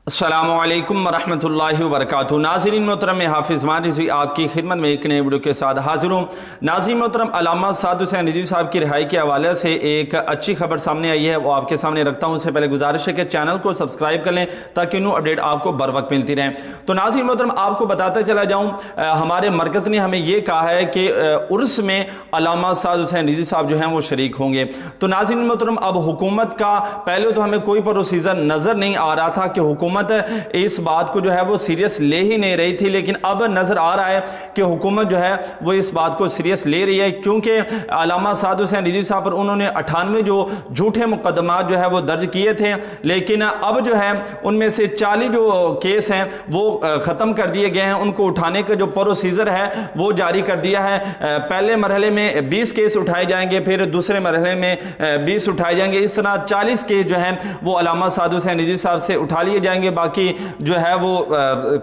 अस्सलामुअलैकुम वरहमतुल्लाहि वबरकातुहू। नाज़रीन मोहतरम, मैं हाफिज ज़मान रिज़वी आपकी खिदमत में एक नए वीडियो के साथ हाजिर हूँ। नाज़रीन मोहतरम, अल्लामा साद हussain रिज़वी साहब की रिहाई के हवाले से एक अच्छी खबर सामने आई है, वो आपके सामने रखता हूँ। उससे पहले गुजारिश है कि चैनल को सब्सक्राइब कर लें ताकि न्यू अपडेट आपको बर वक्त मिलती रहे। तो नाज़रीन मोहतरम, आपको बताता चला जाऊँ, हमारे मरकज़ ने हमें ये कहा है कि उर्स में अल्लामा साद hussain रिज़वी साहब जो हैं वो शरीक होंगे। तो नाज़रीन मोहतरम, अब हुकूमत का पहले तो हमें कोई प्रोसीजर नज़र नहीं आ रहा था कि हुकूमत इस बात को जो है वो सीरियस ले ही नहीं रही थी, लेकिन अब नजर आ रहा है कि हुकूमत जो है वो इस बात को सीरियस ले रही है, क्योंकि अल्लामा साद hussain रिज़वी साहब पर उन्होंने 98 जो झूठे मुकदमात जो है वो दर्ज किए थे, लेकिन अब जो है उनमें से 40 जो केस हैं वो ख़त्म कर दिए गए हैं। उनको उठाने का जो प्रोसीजर है वो जारी कर दिया है। पहले मरहले में 20 केस उठाए जाएंगे, फिर दूसरे मरहले में 20 उठाए जाएंगे। इस तरह 40 केस जो हैं वो अल्लामा साद hussain रिज़वी साहब से उठा लिए जाएंगे। बाकी जो है वो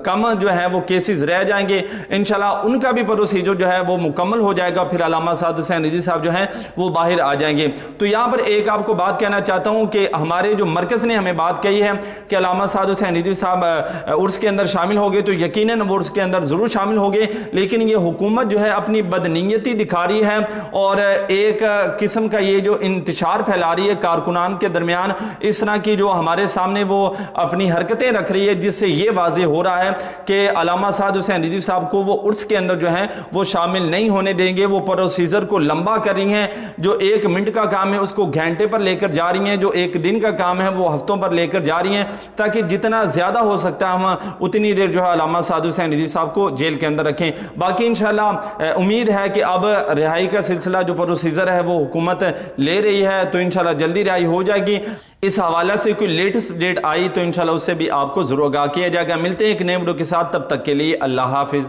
कम जो है वो केसेस रह जाएंगे। इंशाल्लाह उनका भी प्रोसीजर जो है वो मुकम्मल हो जाएगा, फिर अल्लामा साद hussain रिज़वी साहब जो हैं वो बाहर आ जाएंगे। तो यहाँ पर एक आपको बात कहना चाहता हूँ कि हमारे जो मरकज़ ने हमें बात कही है कि अल्लामा साद hussain रिज़वी साहब उर्स के अंदर शामिल हो गए, तो यकीनन वो उर्स के अंदर ज़रूर शामिल हो गए, लेकिन ये हुकूमत जो है अपनी बदनीयती दिखा रही है और एक किस्म का ये जो इंतशार फैला रही है कारकुनान के दरमियान, इस तरह की जो हमारे सामने वो अपनी हरकतें रख रही है, जिससे ये वाज़े हो रहा है कि अल्लामा साद hussain रिज़वी साहब को वो उर्स के अंदर जो है वो शामिल नहीं होने देंगे। वो प्रोसीजर को लंबा कर रही हैं, जो 1 मिनट का काम है उसको घंटे पर लेकर जा रही हैं, जो 1 दिन का काम है वो हफ्तों पर लेकर जा रही हैं, ताकि जितना ज्यादा हो सकता है हम उतनी देर जो है अल्लामा साद hussain रिज़वी साहब को जेल के अंदर रखें। बाकी इंशाल्लाह उम्मीद है कि अब रिहाई का सिलसिला जो प्रोसीजर है वो हुकूमत ले रही है, तो इंशाल्लाह जल्दी रिहाई हो जाएगी। इस हवाले से कोई लेटेस्ट अपडेट आई तो इंशाल्लाह उससे भी आपको जरूर आगाह किया जाएगा। मिलते हैं एक नए वीडियो के साथ, तब तक के लिए अल्लाह हाफिज।